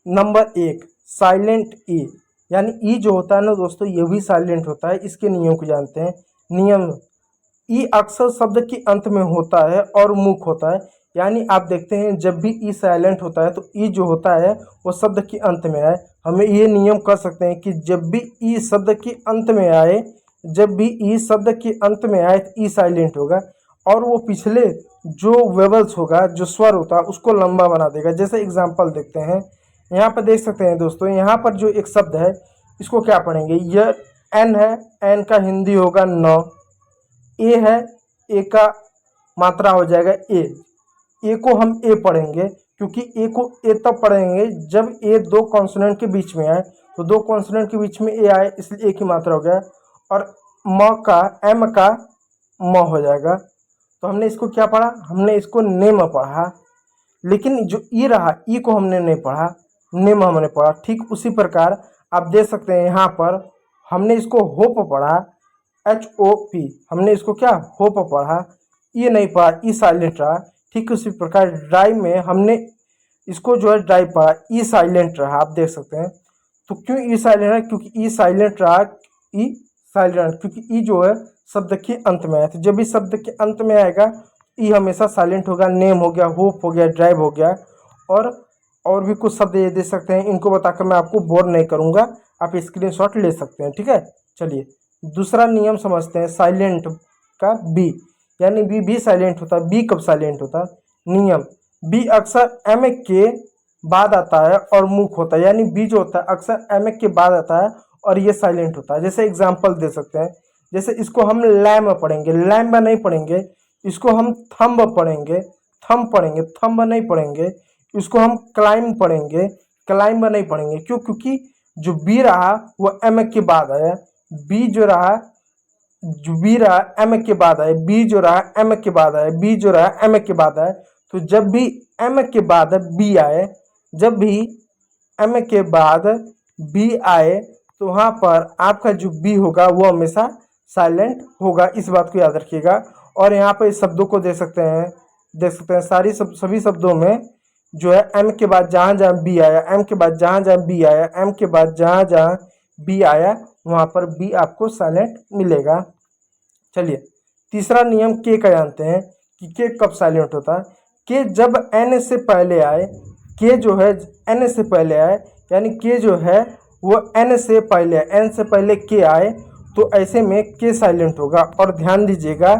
Number 1 silent ई, यानी ई जो होता है ना दोस्तों ये भी साइलेंट होता है। इसके नियम को जानते हैं। नियम, ई अक्सर शब्द के अंत में होता है और मुख होता है। यानी आप देखते हैं जब भी ई साइलेंट होता है तो ई जो होता है वो शब्द के अंत में आए। हमें ये नियम कर सकते हैं कि जब भी ई शब्द के अंत में आए, जब भी ई शब्द के अंत में आए तो ई साइलेंट होगा और वो पिछले जो वेवल्स होगा, जो स्वर होता है उसको लंबा बना देगा। जैसे एग्जाम्पल देखते हैं, यहाँ पर देख सकते हैं दोस्तों, यहाँ पर जो एक शब्द है इसको क्या पढ़ेंगे, यह एन है, एन का हिंदी होगा नौ। ए है, ए का मात्रा हो जाएगा ए को हम ए पढ़ेंगे, क्योंकि ए को ए तब पढ़ेंगे जब ए दो कॉन्सोनेंट के बीच में आए। तो दो कॉन्सोनेंट के बीच में ए आए इसलिए ए की मात्रा हो गया। और म का, एम का म हो जाएगा। तो हमने इसको क्या पढ़ा, हमने इसको नेम पढ़ा। लेकिन जो ई रहा, ई को हमने नहीं पढ़ा, नेम हमने पढ़ा। ठीक उसी प्रकार आप देख सकते हैं यहाँ पर हमने इसको होप पढ़ा, HOP, हमने इसको क्या होप पढ़ा, ये नहीं पढ़ा, ई साइलेंट रहा। ठीक उसी प्रकार ड्राई में हमने इसको जो है ड्राई पढ़ा, ई साइलेंट रहा। आप देख सकते हैं। तो क्यों ई साइलेंट रहा, क्योंकि ई साइलेंट रहा, ई साइलेंट, क्योंकि ई जो है शब्द के अंत में आया। तो जब भी शब्द के अंत में आएगा ई हमेशा साइलेंट होगा। नेम हो गया, होप हो गया, ड्राइव हो गया, और भी कुछ शब्द ये दे सकते हैं। इनको बताकर मैं आपको बोर नहीं करूँगा, आप स्क्रीनशॉट ले सकते हैं। ठीक है, चलिए दूसरा नियम समझते हैं साइलेंट का, बी, यानी बी भी साइलेंट होता है। बी कब साइलेंट होता है, नियम, बी अक्सर एम के बाद आता है और मुख होता है। यानी बी जो होता है अक्सर एम के बाद आता है और ये साइलेंट होता है। जैसे एग्जांपल दे सकते हैं, जैसे इसको हम लैम पढ़ेंगे, लैम्ब नहीं पढ़ेंगे, इसको हम थंब पढ़ेंगे, थंब पढ़ेंगे, थंब नहीं पढ़ेंगे। इसको हम क्लाइम पढ़ेंगे, क्लाइंब नहीं पढ़ेंगे। क्यों, क्योंकि जो बी रहा वो एम के बाद आया, बी जो रहा, जो बी रहा एम के बाद आए, बी जो रहा एम के बाद आए, बी जो रहा एम के बाद आए। तो जब भी एम के बाद बी आए, जब भी एम के बाद बी आए तो वहाँ पर आपका जो बी होगा वो हमेशा साइलेंट होगा। इस बात को याद रखिएगा। और यहाँ पर इस शब्दों को देख सकते हैं, सभी शब्दों में जो है एम के बाद जहाँ जहाँ बी आया, एम के बाद जहाँ जहाँ बी आया, एम के बाद जहाँ जहाँ बी आया वहाँ पर बी आपको साइलेंट मिलेगा। चलिए तीसरा नियम के का जानते हैं कि के कब साइलेंट होता है। के जब एन से पहले आए, के जो है एन से पहले आए, यानी के जो है वो एन से पहले, एन से पहले के आए तो ऐसे में के साइलेंट होगा। और ध्यान दीजिएगा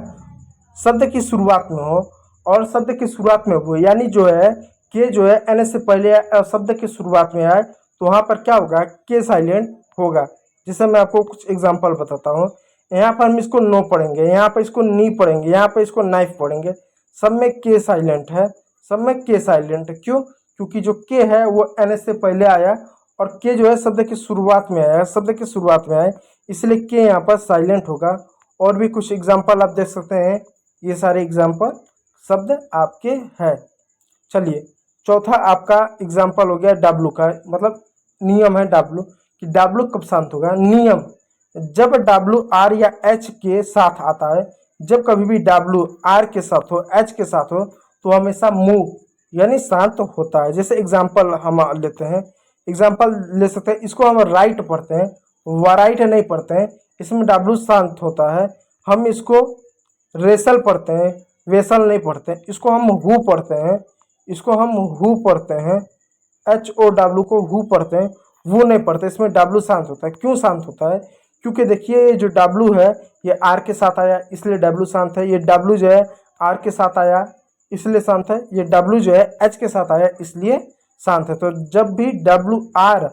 शब्द की शुरुआत में हो और शब्द की शुरुआत में हो, यानी जो है के जो है एन से पहले आए और शब्द की शुरुआत में आए तो वहाँ पर क्या होगा, के साइलेंट होगा। जैसे मैं आपको कुछ एग्जांपल बताता हूँ। यहाँ पर हम इसको नो पढ़ेंगे, यहाँ पर इसको नी पढ़ेंगे, यहाँ पर इसको नाइफ पढ़ेंगे, सब में के साइलेंट है, सब में के साइलेंट है। क्यों, क्योंकि जो के है वो एन से पहले आया और के जो है शब्द की शुरुआत में आया, शब्द की शुरुआत में आए, इसलिए के यहाँ पर साइलेंट होगा। और भी कुछ एग्जाम्पल आप देख सकते हैं, ये सारे एग्जाम्पल शब्द आपके हैं। चलिए चौथा आपका एग्जाम्पल हो गया डब्लू का, मतलब नियम है डब्लू, कि डब्लू कब शांत होगा। नियम, जब डब्लू आर या एच के साथ आता है, जब कभी भी डब्लू आर के साथ हो, एच के साथ हो तो हमेशा मूव यानी शांत होता है। जैसे एग्जाम्पल हम लेते हैं, एग्जाम्पल ले सकते हैं, इसको हम राइट पढ़ते हैं, वाराइट नहीं पढ़ते हैं, इसमें डब्लू शांत होता है। हम इसको रेसल पढ़ते हैं, वेसल नहीं पढ़ते हैं। इसको हम हु पढ़ते हैं, इसको हम हु पढ़ते हैं, HOW को हु पढ़ते हैं, वो नहीं पढ़ते। इसमें डब्लू शांत होता है। क्यों शांत होता है, क्योंकि देखिए ये जो डब्लू है ये आर के साथ आया इसलिए डब्लू शांत है, ये डब्लू जो है आर के साथ आया इसलिए शांत है, ये डब्लू जो है एच के साथ आया इसलिए शांत है। तो जब भी डब्लू आर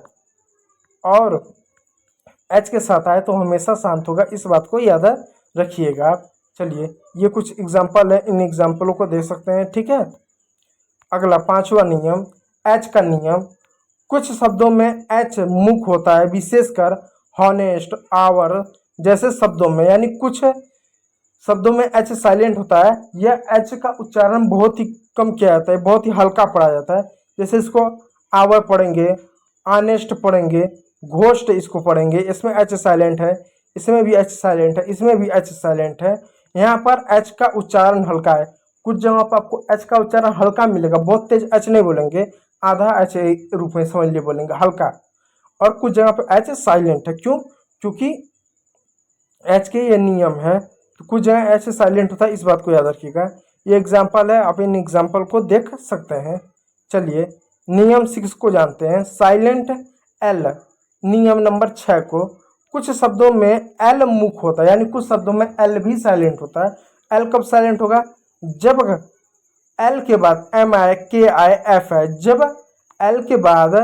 और एच के साथ आए तो हमेशा शांत होगा, इस बात को याद रखिएगा आप। चलिए ये कुछ एग्जाम्पल है, इन एग्जाम्पलों को देख सकते हैं। ठीक है, अगला पांचवा नियम, एच का नियम। कुछ शब्दों में एच मुख होता है, विशेषकर हॉनेस्ट, आवर जैसे शब्दों में, यानी कुछ शब्दों में एच साइलेंट होता है। यह एच का उच्चारण बहुत ही कम किया जाता है, बहुत ही हल्का पढ़ा जाता है। जैसे इसको आवर पढ़ेंगे, ऑनेस्ट पढ़ेंगे, घोस्ट इसको पढ़ेंगे, इसमें एच साइलेंट है, इसमें भी एच साइलेंट है, इसमें भी एच साइलेंट है। यहाँ पर एच का उच्चारण हल्का है। कुछ जगह पर आपको एच का उच्चारण हल्का मिलेगा, बहुत तेज एच नहीं बोलेंगे, आधा ऐसे रूप में समझ लिए बोलेंगे, हल्का। और कुछ जगह पे एच साइलेंट है, क्यों? क्योंकि एच के ये नियम है, तो कुछ जगह एच साइलेंट होता है, इस बात को याद रखिएगा। ये एग्जाम्पल है, आप इन एग्जाम्पल को देख सकते हैं। चलिए नियम 6 को जानते हैं, साइलेंट एल। नियम नंबर 6 को, कुछ शब्दों में एल मुख होता है, यानी कुछ शब्दों में एल भी साइलेंट होता है। एल कब साइलेंट होगा? जब एल के बाद एम आई के आई एफ है। जब एल के बाद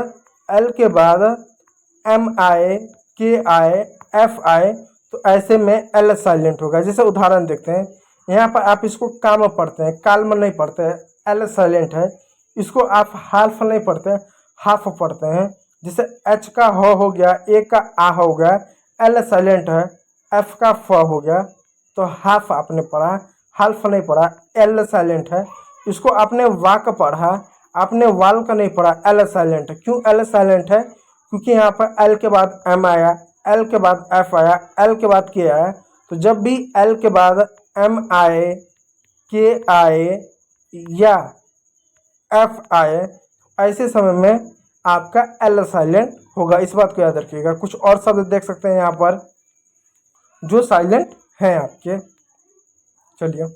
एम आई के आई एफ आई, तो ऐसे में एल साइलेंट होगा। जैसे उदाहरण देखते हैं, यहाँ पर आप इसको काम पढ़ते हैं, काल्म नहीं पढ़ते हैं, एल साइलेंट है। इसको आप हाल्फ नहीं पढ़ते हैं, हाफ पढ़ते हैं। जैसे एच का हो गया, ए का आ हो गया, एल साइलेंट है। एफ का फ हो गया, तो हाफ आपने पढ़ा, हाल्फ नहीं पढ़ा, एल साइलेंट है। इसको आपने वाक पढ़ा, आपने वाल का नहीं पढ़ा, एल साइलेंट है। क्यों एल साइलेंट है? क्योंकि यहाँ पर एल के बाद एम आया, एल के बाद एफ आया, एल के बाद के आया। तो जब भी एल के बाद एम आए, के आए या एफ आए, ऐसे समय में आपका एल साइलेंट होगा। इस बात को याद रखिएगा। कुछ और शब्द देख सकते हैं यहाँ पर जो साइलेंट हैं आपके। चलिए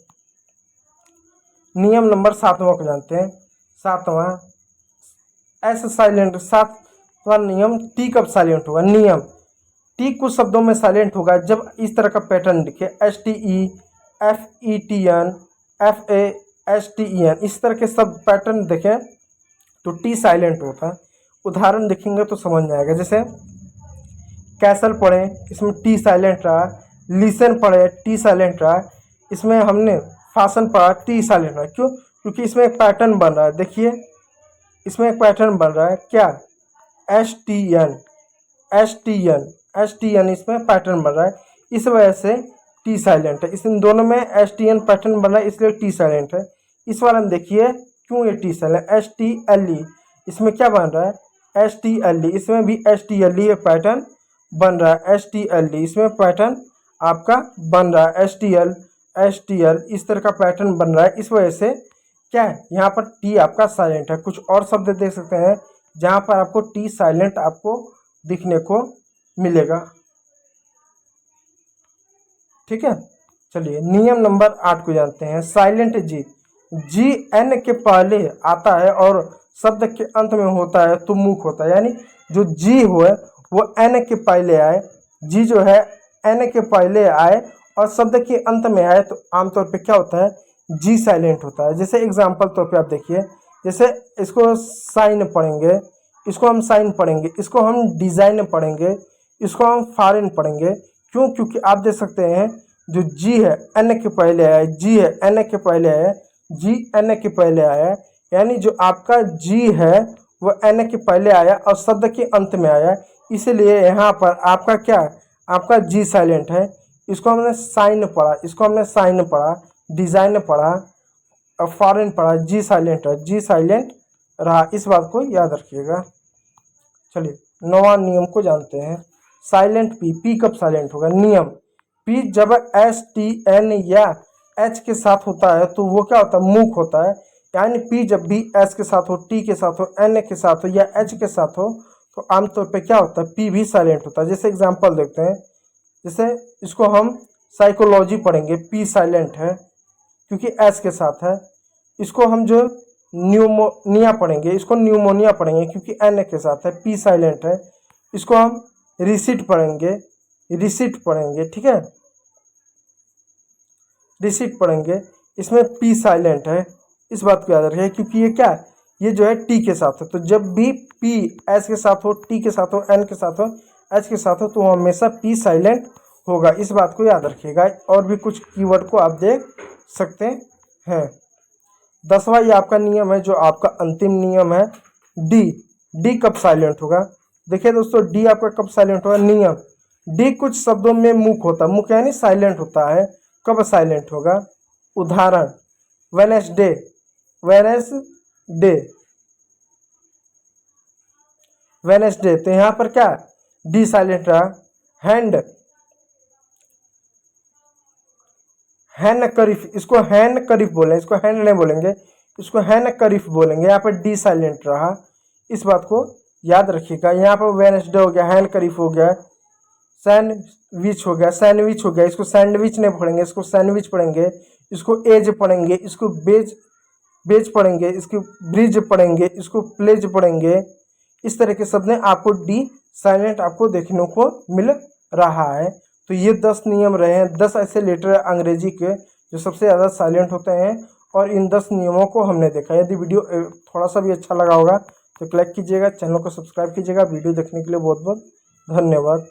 नियम नंबर 7वां को जानते हैं। 7वां एस साइलेंट। 7वां नियम, टी कब साइलेंट होगा? नियम टी कुछ शब्दों में साइलेंट होगा जब इस तरह का पैटर्न दिखे, S T E, F E T N, F A S T E N, इस तरह के सब पैटर्न देखें तो टी साइलेंट होता है। उदाहरण देखेंगे तो समझ में आएगा। जैसे कैसल पढ़े, इसमें टी साइलेंट रहा। लिसन पढ़े, टी साइलेंट रहा। इसमें हमने फासन पढ़ा, टी साइलेंट रहा। क्यों? क्योंकि इसमें एक पैटर्न बन रहा है। देखिए इसमें एक पैटर्न बन रहा है, क्या? S T N, S T N, S T N, इसमें पैटर्न बन रहा है, इस वजह से टी साइलेंट है। इस इन दोनों में एस टी एन पैटर्न बन रहा है, इसलिए टी साइलेंट है। इस वाले में देखिए क्यों ये T silent, S T L E, इसमें क्या बन रहा है? एस टी एल ई, इसमें भी S T L E pattern बन रहा है। एस टी एल ई, इसमें पैटर्न आपका बन रहा है, S T L, S T L, इस तरह का पैटर्न बन रहा है। इस वजह से क्या है, यहाँ पर टी आपका साइलेंट है। कुछ और शब्द देख सकते हैं जहाँ पर आपको टी साइलेंट आपको दिखने को मिलेगा। ठीक है, चलिए नियम नंबर 8 को जानते हैं, साइलेंट जी। जी एन के पहले आता है और शब्द के अंत में होता है तो मुख होता है, यानी जो जी हो वो एन के पहले आए। जी जो है एन के पहले आए और शब्द के अंत में आए तो आमतौर पे क्या होता है? जी साइलेंट होता है। जैसे एग्जाम्पल तौर पे आप देखिए, जैसे इसको साइन पढ़ेंगे, इसको हम साइन पढ़ेंगे, इसको हम डिज़ाइन पढ़ेंगे, इसको हम फॉरेन पढ़ेंगे। क्यों? क्योंकि आप देख सकते हैं जो जी है एन के पहले आया, जी है एन के पहले आया, जी एन के पहले आया, यानी जो आपका जी है वो एन के पहले आया और शब्द के अंत में आया, इसलिए यहाँ पर आपका क्या, आपका जी साइलेंट है। इसको हमने साइन पढ़ा, इसको हमने साइन पढ़ा, डिज़ाइन पढ़ा और फॉरेन पढ़ा, जी साइलेंट है, जी साइलेंट रहा। इस बात को याद रखिएगा। चलिए 9वां नियम को जानते हैं, साइलेंट पी। पी कब साइलेंट होगा? नियम पी जब एस टी एन या एच के साथ होता है तो वो क्या होता है? मूक होता है। यानी पी जब भी एस के साथ हो, टी के साथ हो, एन के साथ हो या एच के साथ हो तो आमतौर पे क्या होता है? पी भी साइलेंट होता है। जैसे एग्जांपल देखते हैं, जैसे इसको हम साइकोलॉजी पढ़ेंगे, पी साइलेंट है क्योंकि एस के साथ है। इसको हम जो न्यूमोनिया पढ़ेंगे, इसको न्यूमोनिया पढ़ेंगे क्योंकि एन के साथ है, पी साइलेंट है। इसको हम रिसिट पढ़ेंगे, रिसिट पढ़ेंगे, ठीक है, रिसिट पढ़ेंगे, इसमें पी साइलेंट है। इस बात को याद रखिए क्योंकि ये क्या है, ये जो है टी के साथ है। तो जब भी पी एस के साथ हो, टी के साथ हो, एन के साथ हो, एच के साथ हो तो हमेशा पी साइलेंट होगा। इस बात को याद रखिएगा। और भी कुछ कीवर्ड को आप देख सकते हैं। 10वां ये आपका नियम है जो आपका अंतिम नियम है, डी। डी कब साइलेंट होगा? देखिए दोस्तों, डी आपका कब साइलेंट होगा? नियम डी कुछ शब्दों में मुख होता है, मुख यानी साइलेंट होता है। कब साइलेंट होगा? उदाहरण वेनेसडे, वेनेसडे, वेनेसडे, तो यहाँ पर क्या डी साइलेंट रहा। हैंड, हैन करीफ, इसको हैन करीफ बोले, इसको हैंड नहीं बोलेंगे, इसको हैन करीफ बोलेंगे, यहाँ पर डी साइलेंट रहा। इस बात को याद रखिएगा। यहाँ पर वेडनेसडे हो गया, हैन करीफ हो गया, सैंडविच हो गया, सैंडविच हो गया, इसको सैंडविच नहीं पढ़ेंगे, इसको सैंडविच पढ़ेंगे, इसको एज पढ़ेंगे, इसको बेज पढ़ेंगे, इसको ब्रिज पढ़ेंगे, इसको प्लेज पढ़ेंगे। इस तरह के शब्द आपको डी साइलेंट आपको देखने को मिल रहा है। तो ये 10 नियम रहे हैं, 10 ऐसे लेटर अंग्रेजी के जो सबसे ज़्यादा साइलेंट होते हैं और इन 10 नियमों को हमने देखा। यदि वीडियो थोड़ा सा भी अच्छा लगा होगा तो लाइक कीजिएगा, चैनल को सब्सक्राइब कीजिएगा। वीडियो देखने के लिए बहुत बहुत धन्यवाद।